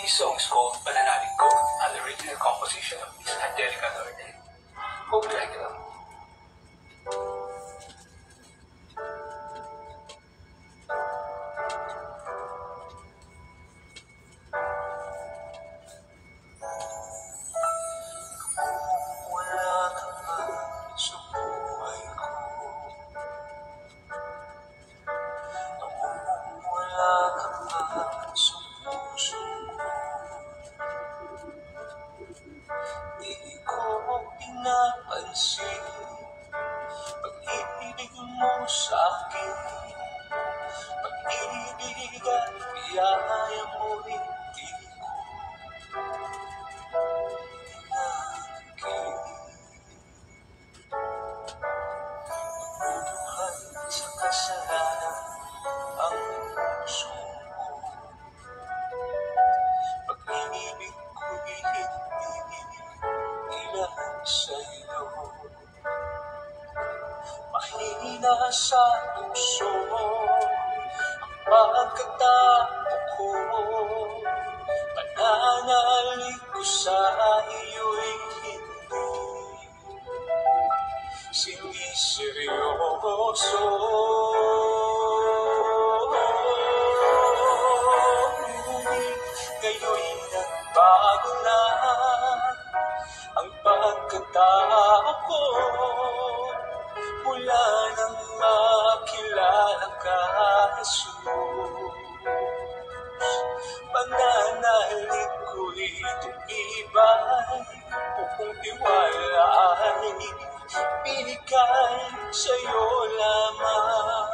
songs called Pananalig Ko and the original composition of Miss Angelica Norte. Hope you like it. Di ko pinapansin pag-ibig mo sa akin. Pag-ibig at biyaya mo hindi ko pinangkin. Buhay sa kasalanan ang puso mo. Pag-ibig ko'y hindi ilan sa'yo. Mahina sa puso ang pagkatao ko. Pananalig ko sa iyo'y hindi siniseryoso. Ngayon'y nagbago na ang pagkatao ko. Mula nang makilala ka, Jesus, pananalig ko'y tumibay, buong tiwala ay binigay sa'yo lamang.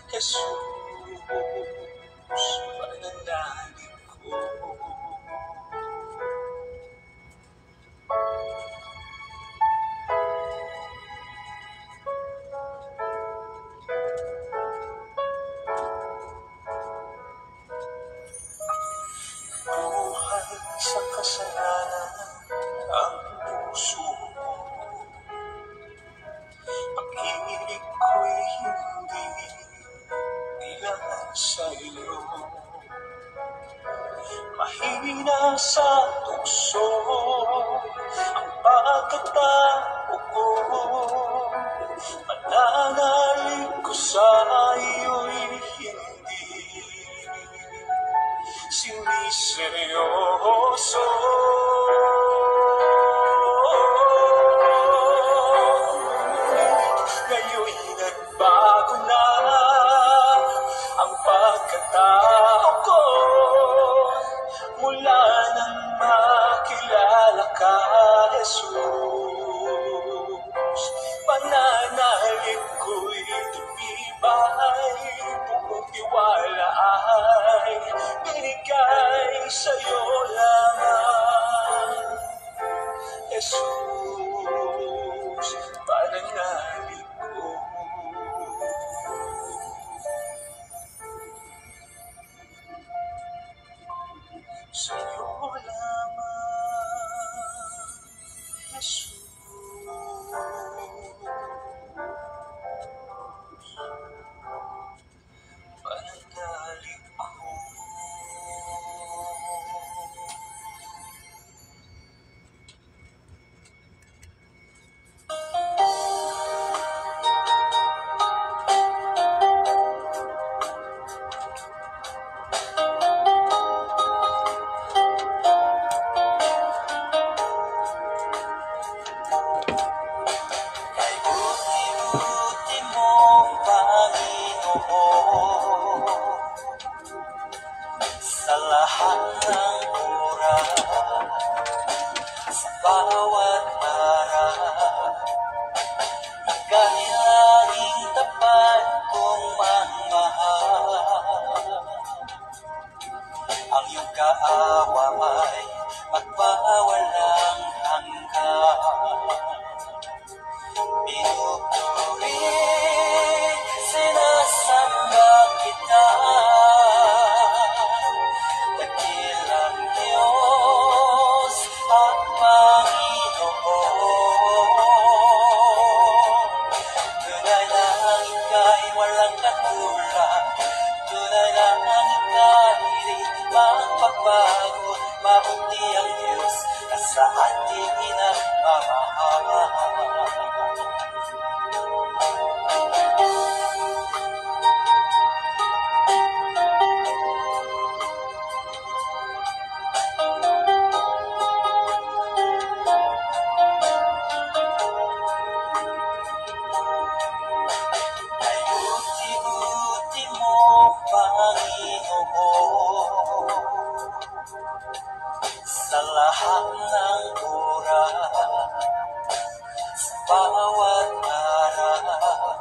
Jesus, pananalig ko. Buhay sa kasalanan ang puso mo. Pag-ibig ko'y hindi ilan sa'yo. Mahina sa tukso ang pagkatao ko. Pananalig ko sa iyo'y hindi siniseryoso. Ngayon'y nagbago na ang pagkatao ko. Mula nang makilala ka, Jesus, pananalig ko'y tumibay, buong tiwala ay binigay sa'yo lamang. Jesus, pananalig ko. Sa'yo lamang, Jesus. Pananalig ko. Kay buti-buti mo, Panginoon, sa lahat ng oras, sa bawat araw, ika'y laging tapat kong magmahal. Ang iyong kaawa ay magpawalang hanggan. Pinupuri, sinasamba kita, dakilang Diyos at Panginoon. Tunay lang ika'y walang katulad, tunay lang ika'y di sa ating inagmamahal. Ayuti-uti mo, Panginoon, sa lahat ng oras, sa bawat araw,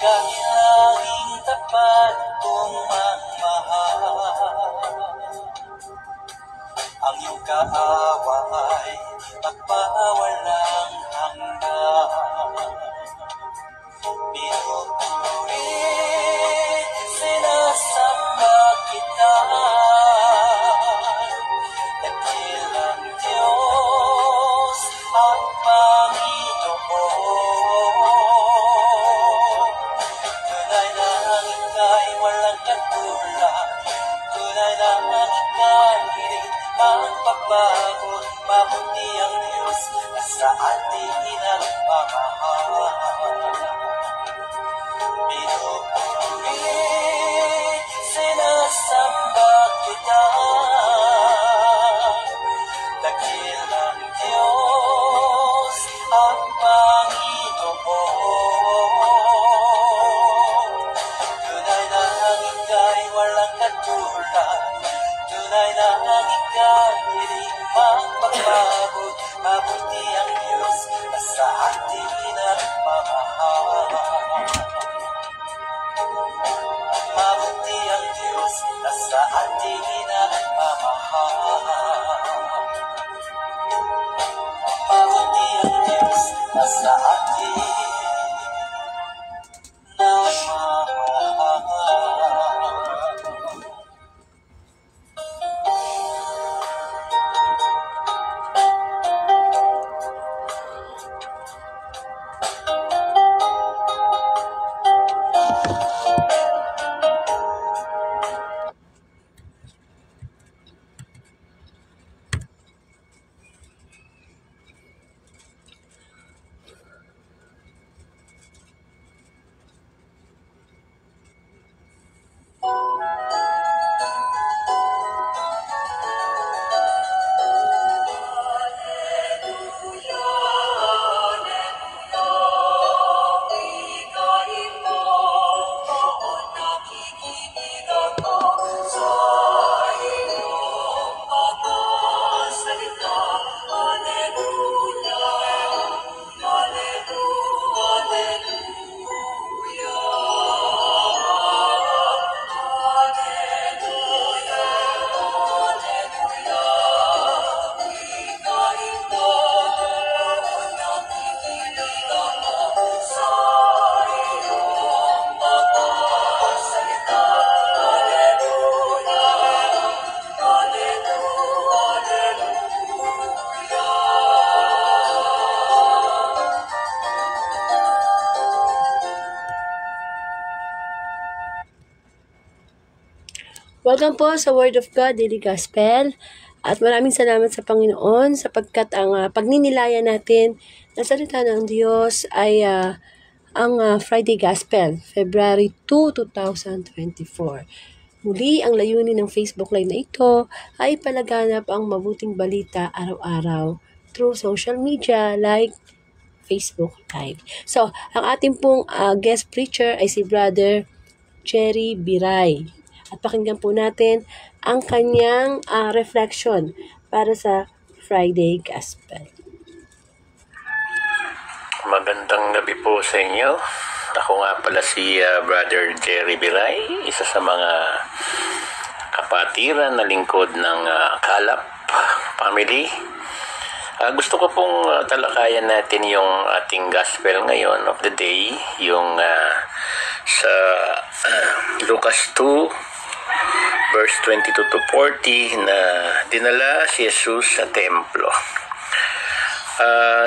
kahit laging tapat kong magmahal. Ang iyong kaaway, magpawalang hanggan. Pinupuri, sinasamba kita, dakilang Diyos at Panginoon. Tunay na ika'y walang katulad, tunay na ika'y hindi magbabago, mabuti ang Diyos na sa ating inagmamahal. Pinupuri, sinasamba kita, dakilang Diyos at Panginoon. Tunay na ang ika'y walang katulad, tunay na ang ika'y hindi magbabago, mabuti ang Diyos na sa ating inagmamahal. Mabuti ang Diyos na sa ating inagmamahal. Mabuti ang Diyos na sa ating inagmamahal. Welcome po sa Word of God Daily Gospel. At maraming salamat sa Panginoon sapagkat ang pagninilayan natin na salita ng Diyos ay ang Friday Gospel, February 2, 2024. Muli, ang layunin ng Facebook Live na ito ay palaganap ang mabuting balita araw-araw through social media like Facebook Live. So, ang ating pong guest preacher ay si Brother Jerry Biray. At pakinggan po natin ang kanyang reflection para sa Friday Gospel. Magandang gabi po sa inyo. Ako nga pala si Brother Jerry Biray, isa sa mga kapatiran na lingkod ng Kalap family. Gusto ko pong talakayan natin yung ating gospel ngayon of the day, yung sa Lucas 2, verse 22 to 40 na dinala si Jesus sa templo.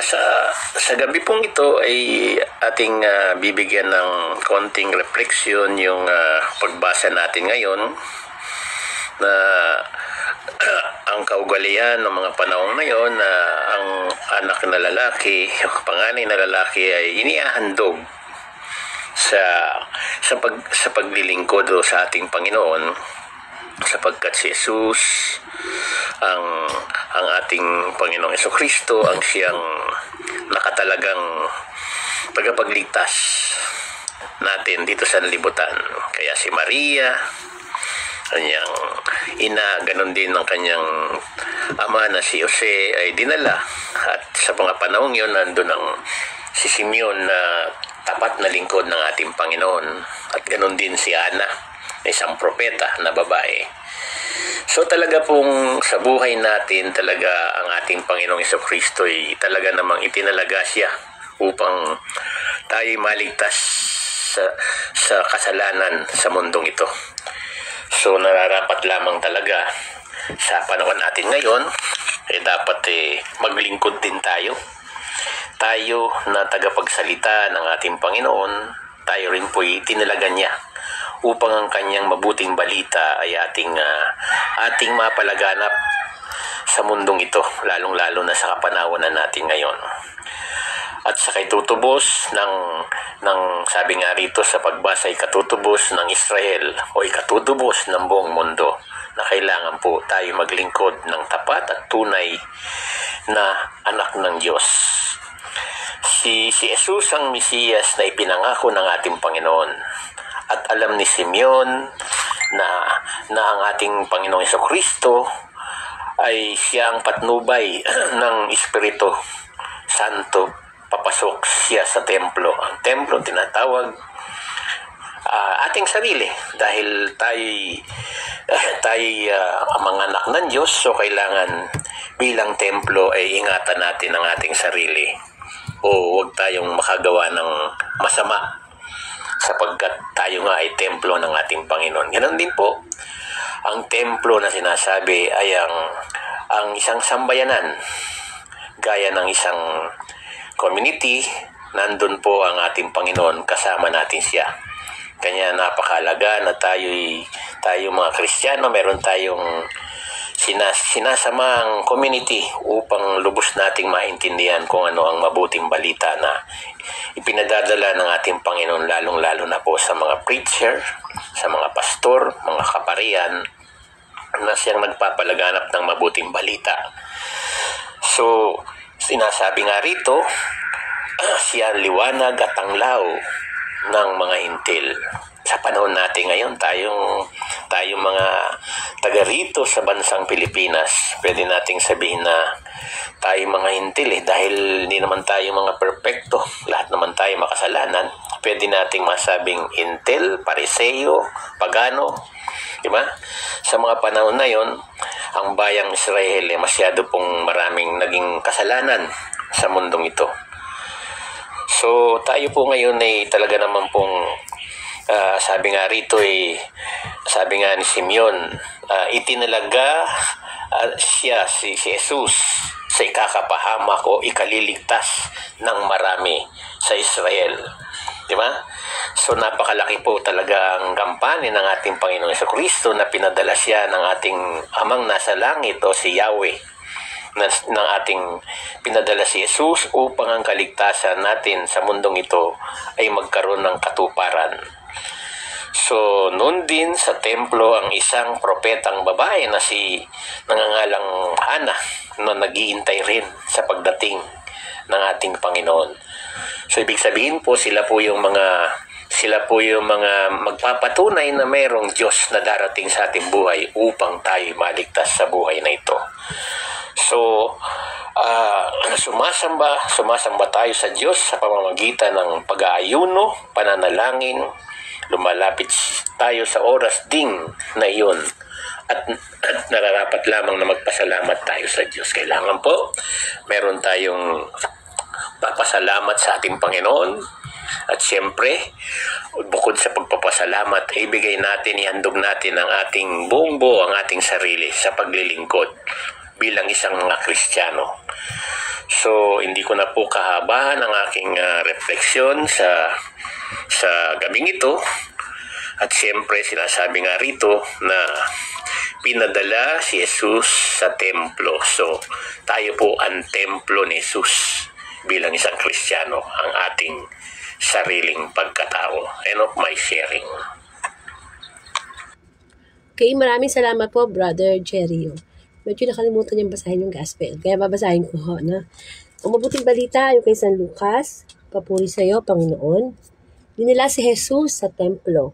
Sa gabi pong ito ay ating bibigyan ng konting refleksyon yung pagbasa natin ngayon na ang kaugalian ng mga panahon ngayon na ang anak na lalaki, yung panganay na lalaki ay iniahandog sa paglilingkod sa ating Panginoon, sapagkat si Jesus ang ating Panginoong Jesucristo ang siyang nakatalagang tagapagligtas natin dito sa libutan. Kaya si Maria, kanyang ina, ganun din ng kanyang ama na si Jose ay dinala. At sa mga panahong yun, nandun ang si Simeon na tapat na lingkod ng ating Panginoon. At ganun din si Ana, isang propeta na babae. So talaga pong sa buhay natin, talaga ang ating Panginoong Jesucristo ay talaga namang itinalaga siya upang tayo maligtas sa kasalanan sa mundong ito. So nararapat lamang talaga sa panahon natin ngayon, dapat maglingkod din tayo. Tayo na tagapagsalita ng ating Panginoon, tayo rin po'y tinalaga niya upang ang kanyang mabuting balita ay ating mapalaganap sa mundong ito, lalong-lalo na sa kapanahonan natin ngayon. At sa katutubos ng sabi nga rito sa pagbasa, ikatutubos ng Israel o ikatutubos ng buong mundo, na kailangan po tayo maglingkod ng tapat at tunay na anak ng Diyos. Si Jesus ang Mesiyas na ipinangako ng ating Panginoon. At alam ni Simeon na ang ating Panginoong Jesucristo ay siya ang patnubay ng Espiritu Santo. Papasok siya sa templo. Ang templo tinatawag ating sarili, dahil tayo mga anak ng Diyos, so kailangan bilang templo ay ingatan natin ang ating sarili o huwag tayong makagawa ng masama, sapagkat tayo nga ay templo ng ating Panginoon. Ganun din po, ang templo na sinasabi ay ang isang sambayanan, gaya ng isang community. Nandun po ang ating Panginoon, kasama natin siya. Kanya napakahalaga na tayo mga Kristiyano, meron tayong sinasamang community upang lubos nating maintindihan kung ano ang mabuting balita na ipinadadala ng ating Panginoon, lalong-lalo na po sa mga preacher, sa mga pastor, mga kaparian, na siyang nagpapalaganap ng mabuting balita. So, sinasabi nga rito, siya ang liwanag at ang law ng mga hintil. Sa panahon natin ngayon, tayong mga taga rito sa bansang Pilipinas, pwede nating sabihin na tayo mga hintil dahil hindi naman tayo mga perpekto, lahat naman tayo makasalanan. Pwede nating masabing hintil, pariseo, pagano, diba? Sa mga panahon na yon, ang bayang Israel masyado pong maraming naging kasalanan sa mundong ito. So tayo po ngayon ay talaga naman pong sabi nga rito sabi nga ni Simeon, itinalaga siya si Jesus sa ikakapahamak o ikaliligtas ng marami sa Israel. Diba? So napakalaki po talaga ang kampanya ng ating Panginoong Jesucristo na pinadala siya ng ating amang nasa langit o si Yahweh, ng ating pinadala si Jesus upang ang kaligtasan natin sa mundong ito ay magkaroon ng katuparan. So noon din sa templo ang isang propetang babae na si nangangalang Ana na naghihintay rin sa pagdating ng ating Panginoon. So ibig sabihin po sila po yung mga magpapatunay na mayroong Diyos na darating sa ating buhay upang tayo maligtas sa buhay na ito. So sumasamba tayo sa Diyos sa pamamagitan ng pag-aayuno, pananalangin, lumalapit tayo sa oras ding na iyon at nararapat lamang na magpasalamat tayo sa Diyos. Kailangan po meron tayong papasalamat sa ating Panginoon, at siyempre bukod sa pagpapasalamat, ibigay natin, ihandog natin ang ating buong buo, ang ating sarili sa paglilingkod bilang isang mga Kristiyano. So hindi ko na po kahabahan ang aking refleksyon sa gabing ito. At siyempre sinasabi nga rito na pinadala si Jesus sa templo. So, tayo po ang templo ni Jesus bilang isang Kristiyano, ang ating sariling pagkatao. End of my sharing. Okay, maraming salamat po, Brother Jerry. Medyo nakalimutan niyang basahin yung gospel. Kaya babasahin ko ho, na. Ang mabuting balita yung kay San Lucas. Papuri sa iyo, Panginoon. Dinila si Jesus sa templo.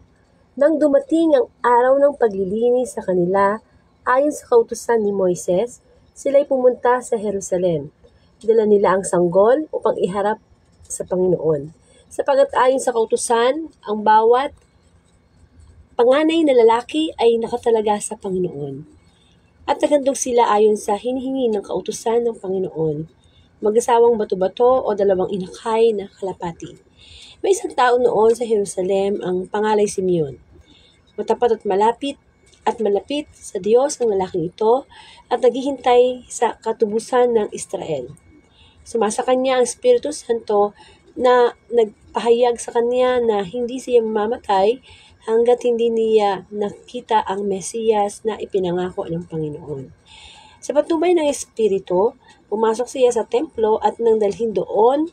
Nang dumating ang araw ng paglilinis sa kanila, ayon sa kautusan ni Moises, sila'y pumunta sa Jerusalem. Dala nila ang sanggol upang iharap sa Panginoon. Sapagat ayon sa kautusan, ang bawat panganay na lalaki ay nakatalaga sa Panginoon. At naghandog sila ayon sa hinihingi ng kautusan ng Panginoon. Mag-asawang bato-bato o dalawang inakay na kalapati. May isang tao noon sa Jerusalem ang pangalay Simeon. Matapat at malapit sa Diyos ang lalaking ito at naghihintay sa katubusan ng Israel. Sumasa kanya ang Espiritu Santo na nagpahayag sa kanya na hindi siya mamamatay hanggat hindi niya nakita ang Mesiyas na ipinangako ng Panginoon. Sa patnubay ng Espiritu, pumasok siya sa templo at nang dalhin doon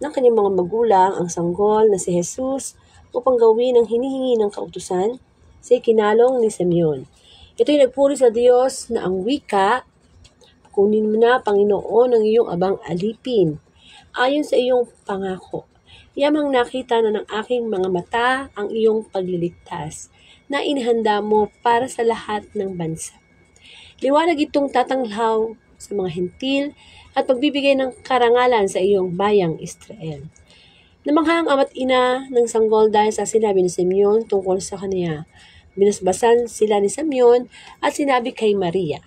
ng kanyang mga magulang ang sanggol na si Jesus upang gawin ang hinihingi ng kautusan, sa kinalong ni Simeon. Ito'y nagpuri sa Diyos na ang wika, kunin mo na, Panginoon, ang iyong abang alipin, ayon sa iyong pangako. Yamang nakita na ng aking mga mata ang iyong pagliligtas, na inihanda mo para sa lahat ng bansa. Liwanag itong tatanglaw sa mga hentil at pagbibigay ng karangalan sa iyong bayang Israel. Namangha ang ama't ina ng sanggol dahil sa sinabi ni Simeon tungkol sa kanya. Binasbasan sila ni Simeon at sinabi kay Maria,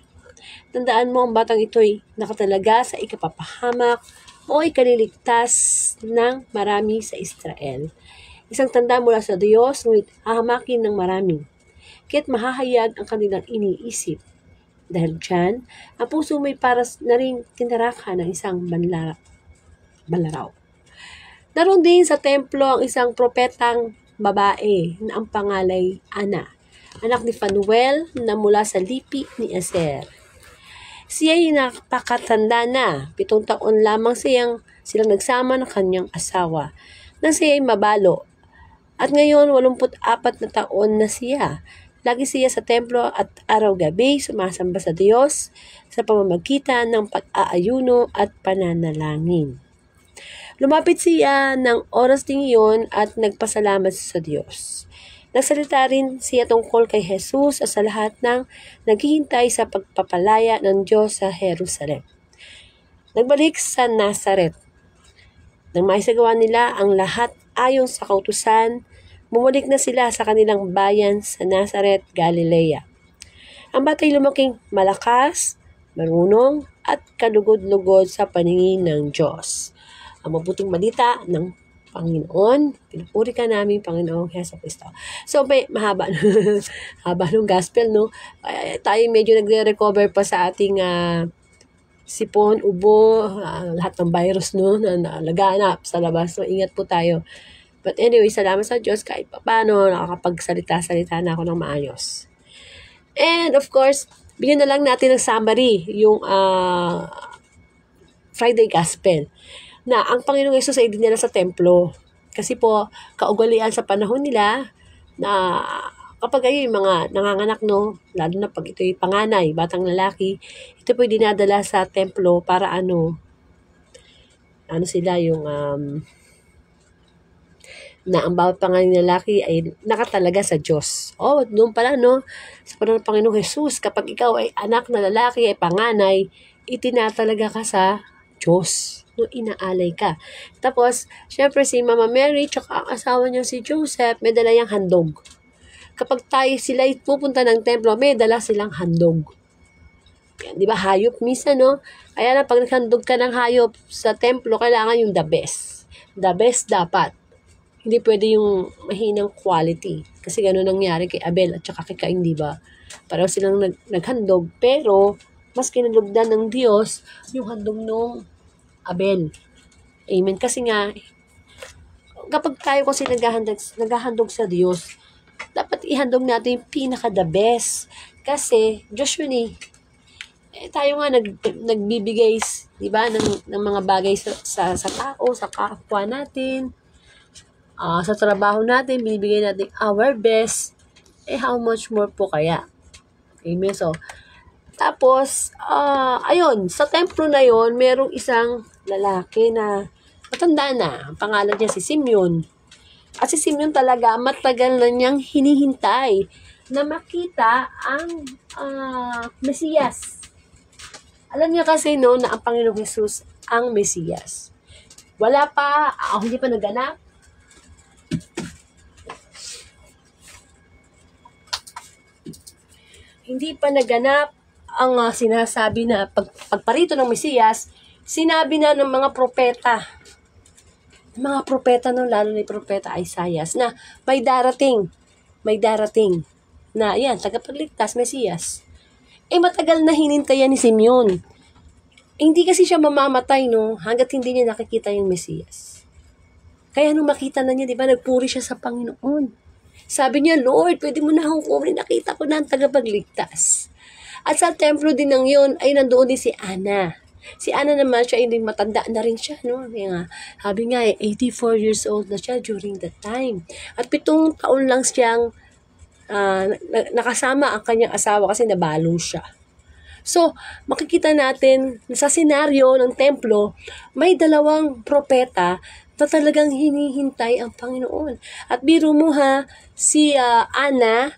tandaan mo ang batang ito'y nakatalaga sa ikapapahamak o ikaliligtas ng marami sa Israel. Isang tanda mula sa Diyos, ngunit hahamakin ng marami. Kaya't mahahayag ang kanilang iniisip. Dahil dyan, ang puso mo'y para na rin tinaraka ng isang balaraw. Naroon din sa templo ang isang propetang babae na ang pangalay Ana, anak ni Fanuel na mula sa lipi ni Aser. Siya ay napakatanda na, 7 taon lamang silang nagsama ng kanyang asawa, nang siya ay mabalo. At ngayon, 84 na taon na siya. Lagi siya sa templo at araw-gabi sumasamba sa Diyos sa pamamagitan ng pag-aayuno at pananalangin. Lumapit siya ng oras ding iyon at nagpasalamat sa Diyos. Nagsalita rin siya tungkol kay Jesus at sa lahat ng naghihintay sa pagpapalaya ng Diyos sa Jerusalem. Nagbalik sa Nazaret. Nang maisagawa nila ang lahat ayon sa kautusan, bumalik na sila sa kanilang bayan sa Nazaret, Galilea. Ang batay lumaking malakas, marunong at kalugod-lugod sa paningin ng Diyos. Ang mabuting balita ng Panginoon, pinupuri ka namin, Panginoong Hesus Kristo. So, may mahaba ng gospel, no? Tayo medyo nagre-recover pa sa ating sipon, ubo, lahat ng virus, no? Na laganap sa labas. So, ingat po tayo. But anyway, salamat sa Diyos kahit paano nakakapagsalita-salita na ako ng maayos. And of course, bigyan na lang natin ng summary yung Friday Gospel na ang Panginoong Hesus ay dinala sa templo. Kasi po, kaugalian sa panahon nila na kapag ay mga nanganganak, no, lalo na pag ito'y panganay, batang lalaki, ito po'y dinadala sa templo para sila yung na ang bawat panganay lalaki ay nakatalaga sa Diyos. Noon pala, no, sa panahon ng Panginoong Hesus, kapag ikaw ay anak na lalaki, ay panganay, itinatalaga ka sa Diyos. No, inaalay ka. Tapos, syempre si Mama Mary, tsaka ang asawa niya si Joseph, may dala yung handog. Kapag sila pupunta ng templo, may dala silang handog. Yan, di ba? Hayop misa, no? Kaya na, pag naghandog ka ng hayop sa templo, kailangan yung the best. The best dapat. Hindi pwede yung mahinang quality. Kasi gano'n nangyari kay Abel at saka kay Cain, di ba? Pareho silang naghandog, pero mas kinalugdan ng Diyos yung handog nung Abel. Amen. Kasi nga, kapag tayo kasi naghahandog sa Diyos, dapat ihandog natin yung pinaka-the best. Kasi, Diyos yun eh. Tayo nga nagbibigay, di ba, ng mga bagay sa tao, sa kapwa natin, sa trabaho natin, binibigay natin our best. How much more po kaya? Amen. So, tapos, ayun, sa templo na yon, merong isang lalaki na matanda na. Ang pangalan niya si Simeon. At si Simeon talaga, matagal na niyang hinihintay na makita ang Mesiyas. Alam niya kasi no, na ang Panginoong Jesus ang Mesiyas. Wala pa, hindi pa naganap. Hindi pa naganap ang sinasabi na pagparito ng Mesiyas, sinabi na ng mga propeta. Mga propeta no, lalo ni propeta Isaiah, na may darating na yan, tagapagligtas, Mesiyas. Matagal na hinintayan ni Simeon. Hindi kasi siya mamamatay, no, hanggat hindi niya nakikita yung Mesiyas. Kaya nung makita na niya, di ba, nagpuri siya sa Panginoon. Sabi niya, Lord, pwede mo na akong kunin, nakita ko na ang tagapagligtas. At sa templo din ng yun, ay nandoon din si Ana. Si Ana naman, siya hindi matanda na rin siya, no? Sabi nga, 84 years old na siya during that time. At 7 taon lang siyang nakasama ang kanyang asawa kasi nabalo siya. So, makikita natin sa senaryo ng templo, may 2 propeta na talagang hinihintay ang Panginoon. At biro mo ha, si Ana,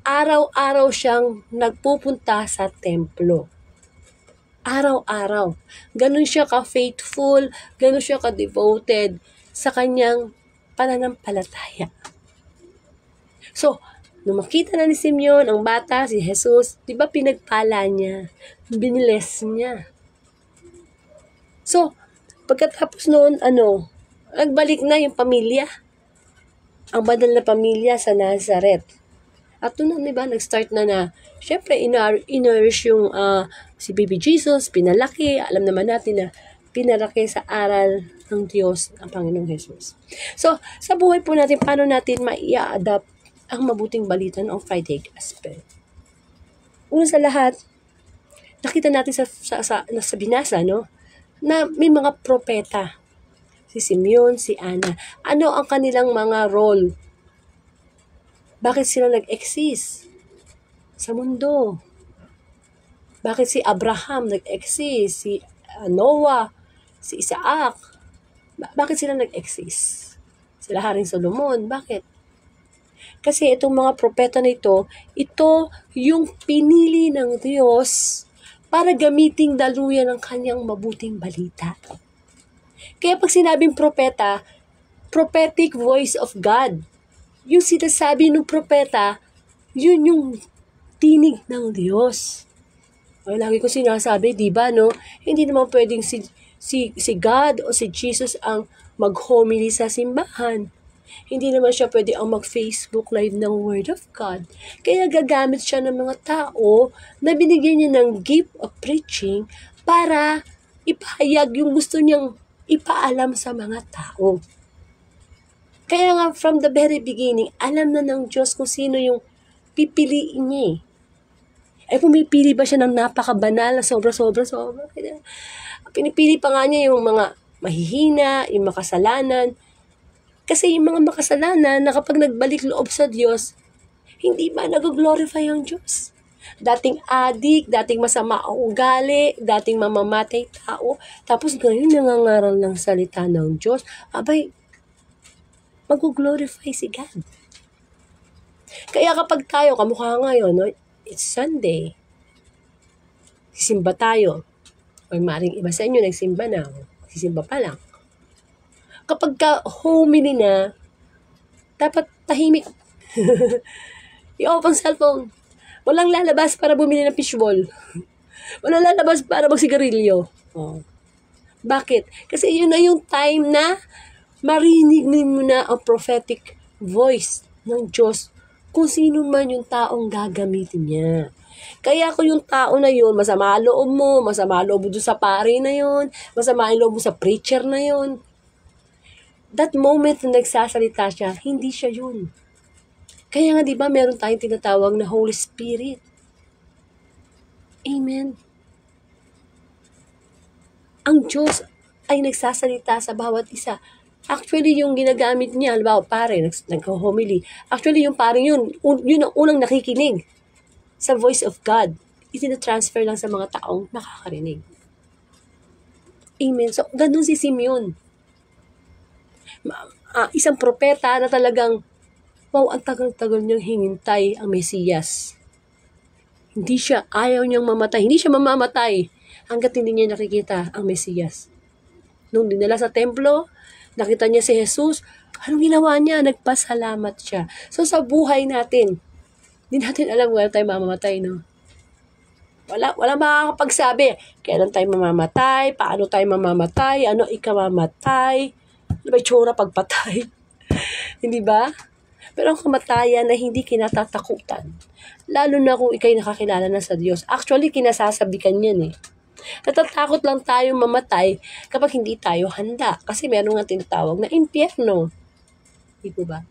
araw-araw siyang nagpupunta sa templo. Araw-araw. Ganun siya ka-faithful, ganun siya ka-devoted sa kanyang pananampalataya. So, nung makita na ni Simeon, ang bata, si Jesus, di ba pinagpala niya? Biniles niya. So, pagkatapos noon, nagbalik na yung pamilya. Ang banal na pamilya sa Nazareth. At doon na, diba, nag-start na, syempre, in-nourish yung si Baby Jesus, pinalaki. Alam naman natin na pinalaki sa aral ng Diyos, ang Panginoong Jesus. So, sa buhay po natin, paano natin ma-i-adapt ang mabuting balita ng Friday Gospel? Una sa lahat, nakita natin sa binasa, no, na may mga propeta. Si Simeon, si Ana. Ano ang kanilang mga role? Bakit sila nag-exist sa mundo? Bakit si Abraham nag-exist? Si Noah, si Isaac? Bakit sila nag-exist? Sila Haring Solomon, bakit? Kasi itong mga propeta na ito yung pinili ng Diyos para gamiting daluyan ng kanyang mabuting balita. Kaya pag sinabing propeta, prophetic voice of God. Yung sinasabi ng propeta, yun yung tinig ng Diyos. Ay, lagi ko sinasabi, di ba, no? Hindi naman pwedeng si God o si Jesus ang mag-homily sa simbahan. Hindi naman siya pwede ang mag-Facebook live ng Word of God. Kaya gagamit siya ng mga tao na binigyan niya ng gift of preaching para ipahayag yung gusto niyang ipaalam sa mga tao. Kaya nga from the very beginning, alam na ng Diyos kung sino yung pipiliin niya. Pumipili ba siya ng napakabanal na sobra-sobra? Pinipili pa nga niya yung mga mahihina, yung makasalanan. Kasi yung mga makasalanan na kapag nagbalik loob sa Diyos, hindi ba nag-glorify ang Diyos? Dating adik, dating masama ang ugali, dating mamamatay tao, tapos ngayon nangangaral ng salita ng Diyos, mag-glorify si God. Kaya kapag tayo, kamukha ngayon, no, it's Sunday, sisimba tayo, o maaaring iba sa inyo, nagsimba na, sisimba pa lang. Kapag homily na, dapat tahimik. I-off ang cellphone. Walang lalabas para bumili ng fishball. Walang lalabas para magsigarilyo. Oh. Bakit? Kasi yun na yung time na marinig mo na ang prophetic voice ng Diyos kung sino man yung taong gagamitin niya. Kaya kung yung tao na yun, masama loob mo doon sa pari na yun, masama loob mo sa preacher na yun, that moment na nagsasalita siya, hindi siya yun. Kaya nga, di ba, meron tayong tinatawag na Holy Spirit. Amen. Ang Diyos ay nagsasalita sa bawat isa. Actually, yung ginagamit niya, halimbawa, pare, nag-homily. Actually, yung pare yun ang unang nakikinig sa voice of God. Itina-transfer lang sa mga taong nakakarinig. Amen. So, ganun si Simeon. Isang propeta na talagang, wow, ang tagal-tagal niyang hinintay ang Mesiyas. Ayaw niyang mamatay. Hindi siya mamamatay hanggat hindi niya nakikita ang Mesiyas. Nung dinala sa templo, nakita niya si Jesus, anong ginawa niya? Nagpasalamat siya. So sa buhay natin, hindi natin alam kung tayo mamamatay, no? Wala makakapagsabi. Kailan tayo mamamatay? Paano tayo mamamatay? Ano ikamamatay? Ano ba itsura pagpatay? Hindi ba? Pero ang kamatayan na hindi kinatatakutan. Lalo na kung ikay nakakilala na sa Diyos. Actually, kinasasabikan yan eh. Natatakot lang tayo mamatay kapag hindi tayo handa. Kasi meron nga tinatawag na impyerno. Hindi po ba?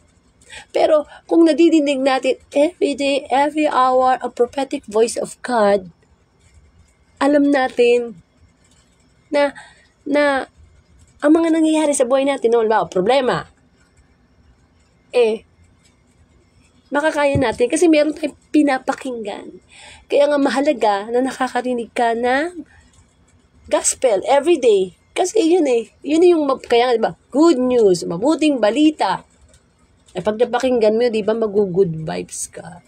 Pero kung nadidinig natin every day, every hour, a prophetic voice of God, alam natin na ang mga nangyayari sa buhay natin, no, problema, makakaya natin kasi meron tayong pinapakinggan. Kaya nga mahalaga na nakakarinig ka ng gospel every day. Kasi yun yung, kaya nga, diba, good news, mabuting balita. Pag napakinggan mo, diba, mag-good vibes ka.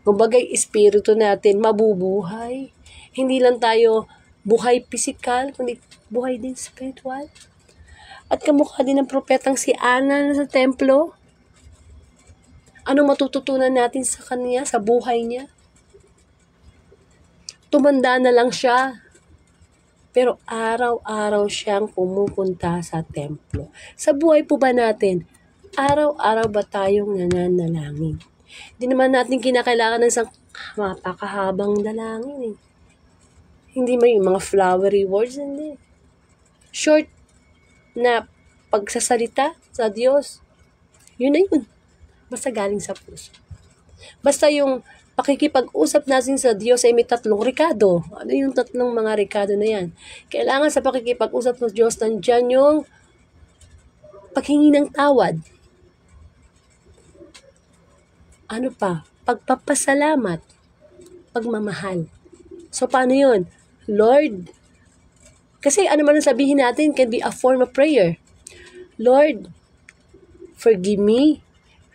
Kumbaga, espiritu natin mabubuhay. Hindi lang tayo buhay physical, kundi buhay din spiritual. At kamukha din ng propetang si Ana na sa templo. Anong matututunan natin sa kanya, sa buhay niya? Tumanda na lang siya. Pero araw-araw siyang pumupunta sa templo. Sa buhay po ba natin, araw-araw ba tayong nananalangin? Hindi naman natin kinakailangan ng isang mapakahabang dalangin eh. Hindi may mga flowery words, hindi. Short na pagsasalita sa Diyos. Yun na yun. Basta galing sa puso. Basta yung pakikipag-usap natin sa Diyos ay may 3 rekado. Ano yung 3 mga rekado na yan? Kailangan sa pakikipag-usap sa Diyos, nandyan yung paghingi ng tawad. Ano pa? Pagpapasalamat. Pagmamahal. So, paano yun? Lord, kasi ano man ang sabihin natin can be a form of prayer. Lord, forgive me.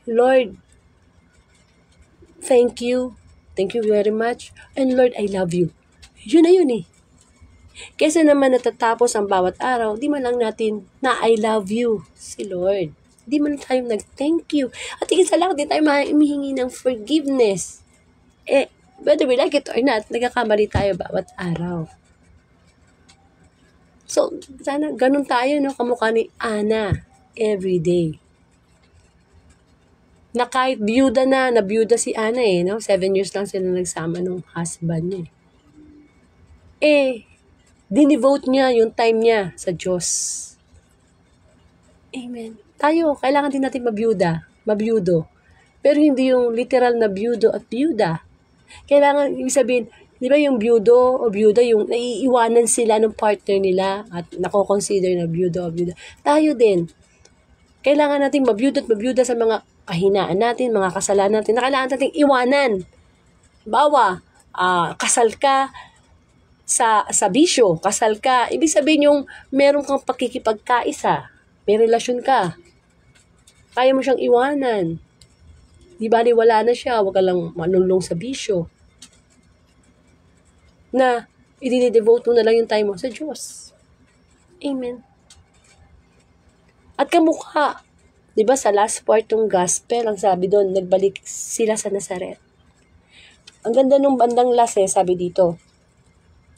Lord, thank you. Thank you very much. And Lord, I love you. Yun na yun eh. Kesa naman natatapos ang bawat araw, di man lang natin na I love you si Lord. Di man tayo nag-thank you. At higit sa lahat, di tayo humihingi ng forgiveness. Whether we like it or not, nagkakamali tayo bawat araw. So, sana ganun tayo, no? Kamukha ni Ana every day. Na kahit nabiyuda si Ana no? 7 years lang sila nagsama nung husband niya. Dinivote niya yung time niya sa Diyos. Amen. Tayo, kailangan din natin mabiyudo. Pero hindi yung literal na biyudo at biyuda. Kailangan, ibig sabihin, di ba yung biyudo o biyuda, yung naiiwanan sila ng partner nila at nako-consider na biyudo o biyuda. Tayo din. Kailangan natin mabiyudo at mabiyuda sa mga kahinaan natin, mga kasalanan natin, na kailangan natin iwanan. Bawa, kasal ka sa bisyo, kasal ka, ibig sabihin yung meron kang pakikipagkaisa, may relasyon ka, kaya mo siyang iwanan. Di ba, wala na siya, wag ka lang manulong sa bisyo. Na, i-devote mo na lang yung time mo sa Diyos. Amen. At kamukha, di ba sa last part ng gospel, ang sabi doon, nagbalik sila sa Nazaret. Ang ganda nung bandang last sabi dito,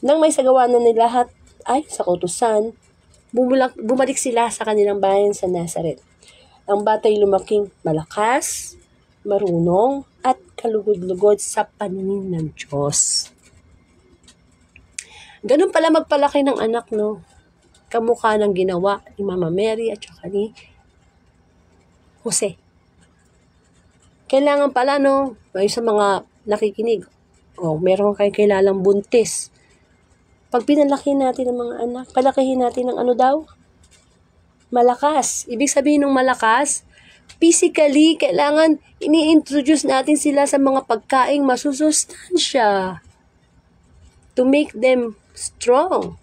nang may sagawa na nila lahat ay sa kautusan, bumalik sila sa kanilang bayan sa Nazaret. Ang batay lumaking malakas, marunong, at kalugod-lugod sa paningin ng Diyos. Ganun pala magpalaki ng anak, no? Kamukha ng ginawa ni Mama Mary at saka ni Jose. Kailangan pala, no, ay sa mga nakikinig, meron kayong kilalang buntis. Pag pinalaki natin ng mga anak, palakihin natin ng ano daw? Malakas. Ibig sabihin ng malakas, physically, kailangan ini-introduce natin sila sa mga pagkaing masusustansya to make them strong.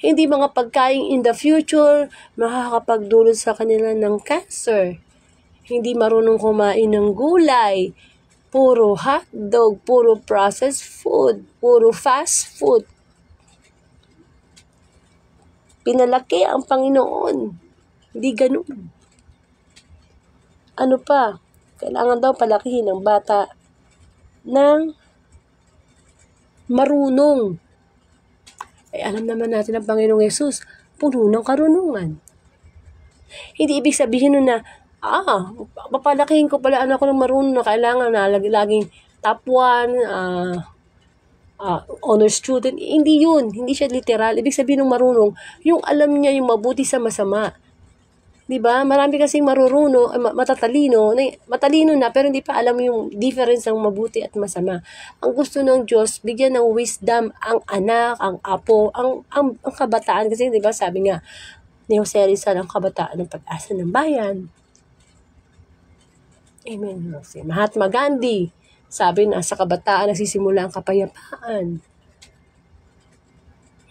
Hindi mga pagkain in the future makakapagdulot sa kanila ng cancer. Hindi marunong kumain ng gulay, puro hotdog, puro processed food, puro fast food. Pinalaki ang Panginoon. Hindi ganun. Ano pa? Kailangan daw palakihin ng bata ng marunong. Alam naman natin ang Panginoong Yesus, puno ng karunungan. Hindi ibig sabihin nun na, papalakihin ko pala anak ko ng marunong na kailangan na laging top 1, honor student. Hindi yun. Hindi siya literal. Ibig sabihin ng marunong, yung alam niya yung mabuti sa masama. Diba? Marami kasing matalino na pero hindi pa alam yung difference ng mabuti at masama. Ang gusto ng Diyos, bigyan ng wisdom ang anak, ang apo, ang kabataan. Kasi diba sabi nga ni Jose Rizal, ang kabataan ng pag-asa ng bayan. Amen. Si Mahatma Gandhi, sabi na sa kabataan nagsisimula ang kapayapaan.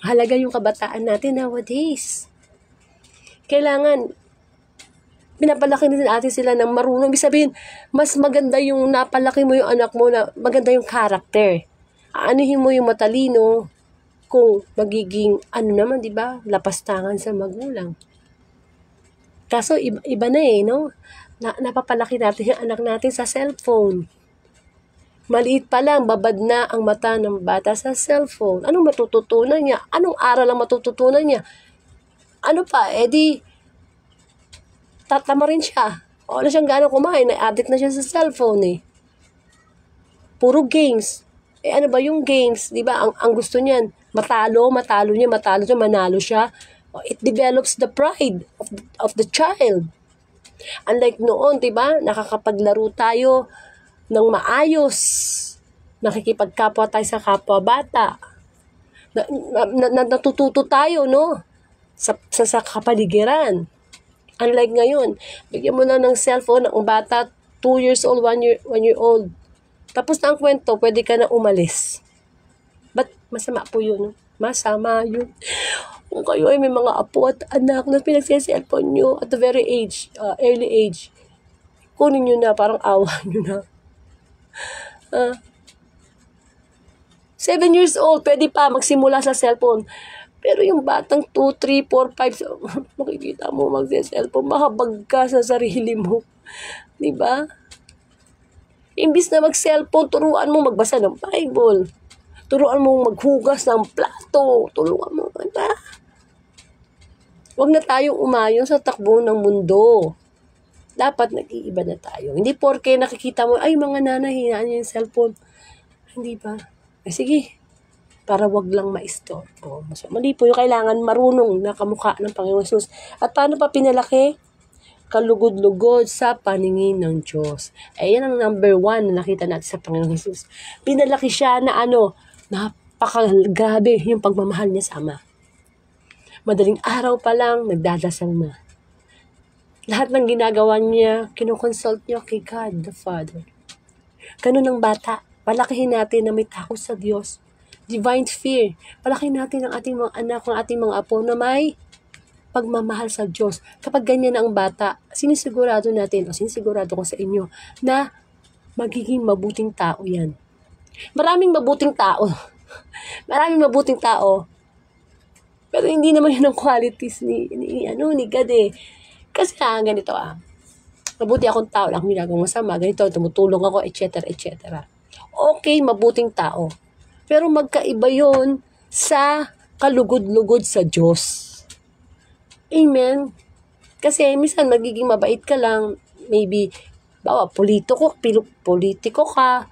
Halaga yung kabataan natin nowadays. Kailangan pinapalaki din natin sila ng marunong. Ibig sabihin, mas maganda yung napalaki mo yung anak mo na maganda yung character. Aanuhin mo yung matalino kung magiging, di ba, lapastangan sa magulang. Kaso, iba na no? Napapalaki natin yung anak natin sa cellphone. Maliit pa lang, babad na ang mata ng bata sa cellphone. Anong matututunan niya? Anong aral ang matututunan niya? Ano pa, tatama rin siya. Wala siyang gano'ng kumain. Na-addict na siya sa cellphone Puro games. Ano ba yung games? Di ba? Ang gusto niyan, manalo siya, manalo siya. It develops the pride of the child. Unlike noon, di ba? Nakakapaglaro tayo ng maayos. Nakikipagkapwa tayo sa kapwa bata. Natututo tayo, no? Sa kapaligiran. Unlike ngayon, bigyan mo na ng cellphone ang bata, 2 years old, 1 year old. Tapos na ang kwento, pwede ka na umalis. But masama po yun. Masama yun. Kung kayo ay may mga apo at anak na pinagsiselfone nyo at the very early age, kunin nyo na, parang awa nyo na. 7 years old, pwede pa magsimula sa cellphone. Pero yung batang 2, 3, 4, 5, makikita mo mag-cellphone, mahabag ka sa sarili mo. Diba? Imbis na mag-cellphone, turuan mo magbasa ng Bible. Turuan mo maghugas ng plato. Turuan mo, diba? Huwag na tayong umayon sa takbo ng mundo. Dapat nag-iiba na tayo. Hindi porke nakikita mo, ay mga nanay, hinaan niya yung cellphone. Hindi ba? Sige. Para wag lang ma-istorbo. Mali po yung kailangan marunong na kamukha ng Panginoon Jesus. At paano pa pinalaki? Kalugod-lugod sa paningin ng Diyos. Yan ang number 1 na nakita natin sa Panginoon Jesus. Pinalaki siya na napakagrabe yung pagmamahal niya sa Ama. Madaling araw pa lang, nagdadasal na. Lahat ng ginagawa niya, kinukonsult niya kay God the Father. Ganun ang bata. Palakihin natin na may takot sa Diyos. Divine fear. Palakihin natin ang ating mga anak, ang ating mga apo na may pagmamahal sa Diyos. Kapag ganyan ang bata, sinisigurado ko sa inyo na magiging mabuting tao yan. Maraming mabuting tao. Pero hindi naman yun ang qualities ni God Kasi ganito mabuti akong tao lang, ginagawang masama, ganito, tumutulong ako, etc., etc. Okay, mabuting tao. Pero magkaiba yon sa kalugod-lugod sa Diyos. Amen? Kasi minsan magiging mabait ka lang, maybe, politiko ka,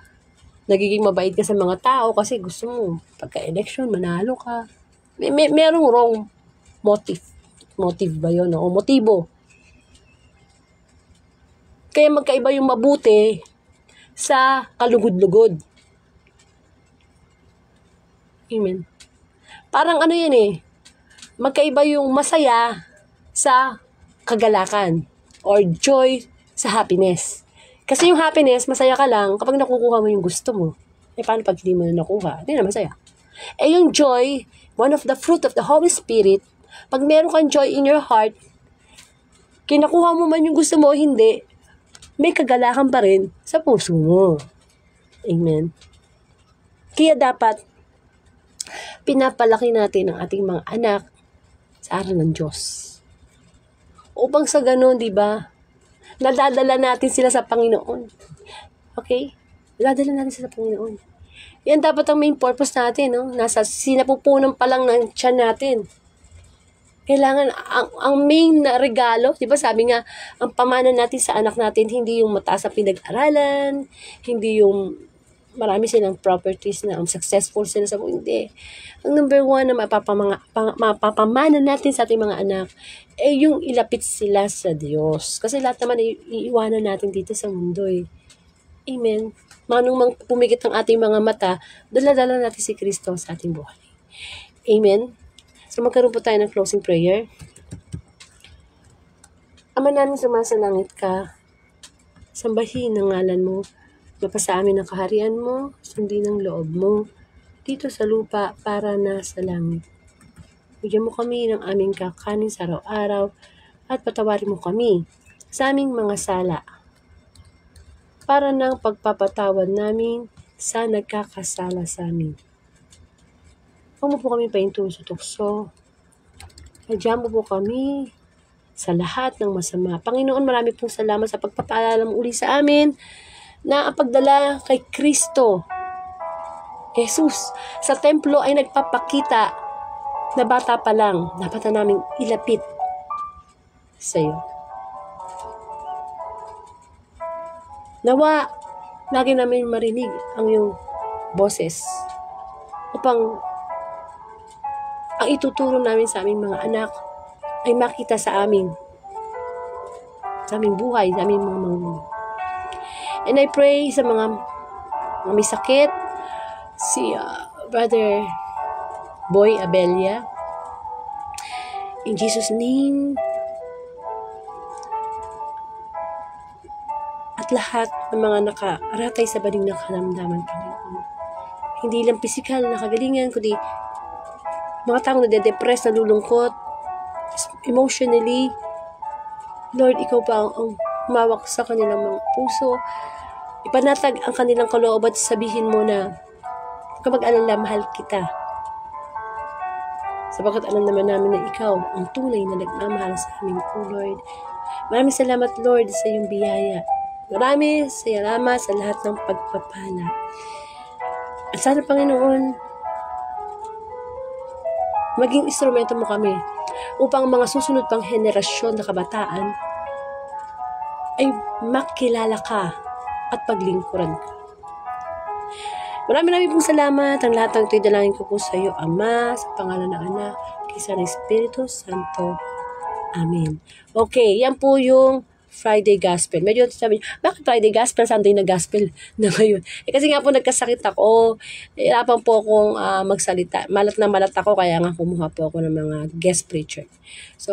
nagiging mabait ka sa mga tao kasi gusto mo, pagka-election, manalo ka. Merong wrong motive. Motive ba yun? O motibo. Kaya magkaiba yung mabuti sa kalugod-lugod. Amen. Parang ano yan eh, magkaiba yung masaya sa kagalakan or joy sa happiness. Kasi yung happiness, masaya ka lang kapag nakukuha mo yung gusto mo. Eh, paano pag hindi mo na nakuha? Hindi na masaya. Eh, yung joy, one of the fruit of the Holy Spirit, pag meron kang joy in your heart, kinakuha mo man yung gusto mo o hindi, may kagalakan pa rin sa puso mo. Amen. Kaya dapat, pinapalaki natin ang ating mga anak sa aral ng Diyos. Upang sa ganun, di ba, nadadala natin sila sa Panginoon. Okay? Nadadala natin sila sa Panginoon. Yan dapat ang main purpose natin, no? Nasa sinapupunan pa lang ng tiyan natin. Kailangan, ang main na regalo, di ba sabi nga, ang pamana natin sa anak natin, hindi yung mataas na pinag-aralan, hindi yung marami silang properties na successful sila sa buhay. Hindi. Ang number one na mapapamana natin sa ating mga anak, eh yung ilapit sila sa Diyos. Kasi lahat naman iiwanan natin dito sa mundo eh. Amen. Manong mang pumikit ang ating mga mata, dala-dala natin si Kristo sa ating buhay. Amen. So magkaroon po tayo ng closing prayer. Ama namin sumasalangit ka, sambahin ang ngalan mo, mapasa amin ang kaharian mo, sundin ang loob mo, dito sa lupa para na sa langit. Bigyan mo kami ng aming kakanin sa araw-araw at patawarin mo kami sa aming mga sala para ng pagpapatawad namin sa nagkakasala sa amin. Huwag mo po kami pahintuin sa tukso. Hadyan mo po kami sa lahat ng masama. Panginoon, marami pong salamat sa pagpapaalala mo uli sa amin na ang pagdala kay Kristo, Jesus, sa templo ay nagpapakita na bata pa lang, dapat na naming ilapit sa iyo. Nawa, lagi namin marinig ang iyong boses upang ang ituturo namin sa aming mga anak ay makita sa aming buhay, sa aming mga magulang. And I pray sa mga may sakit, si Brother Boy Abelia, in Jesus' name, at lahat ng mga nakaratay sa baling ng karamdaman, Panginoon. Hindi lang physical na kagalingan, kundi mga taong nade-depress, nalulungkot, emotionally. Lord, ikaw pa ang humawak sa kanilang mga puso. Ipanatag ang kanilang kaloob at sabihin mo na kapag alala, mahal kita. Sapagkat alam naman namin na ikaw ang tunay na nagmamahal sa amin, O Lord. Maraming salamat, Lord, sa iyong biyaya. Maraming salamat sa lahat ng pagpapala. At sana, Panginoon, maging instrumento mo kami upang mga susunod pang henerasyon na kabataan ay makilala ka at paglingkuran ka. Maraming pong salamat. Ang lahat ng ito'y dalangin ko po sa iyo, Ama, sa pangalan ng Anak, kaysa ng Espiritu Santo. Amen. Okay, yan po yung Friday Gospel. Medyo sabi niyo, bakit Friday Gospel, Sunday na Gospel na ngayon? Kasi nga po nagkasakit ako. Hirapan po akong magsalita. Malat na malat ako, kaya nga kumuha po ako ng mga guest preacher. So,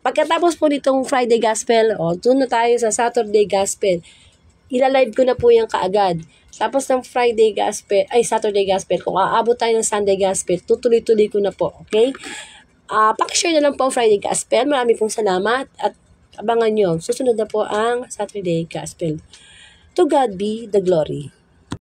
pagkatapos po nitong Friday Gospel, doon na tayo sa Saturday Gospel. Ilalive ko na po yung kaagad. Tapos ng Saturday Gospel, kung aabot tayo ng Sunday Gospel, tutuloy-tuloy ko na po. Okay? Pakishare na lang po ang Friday Gospel. Marami pong salamat at abangan nyo. Susunod na po ang Saturday Gospel. To God be the glory.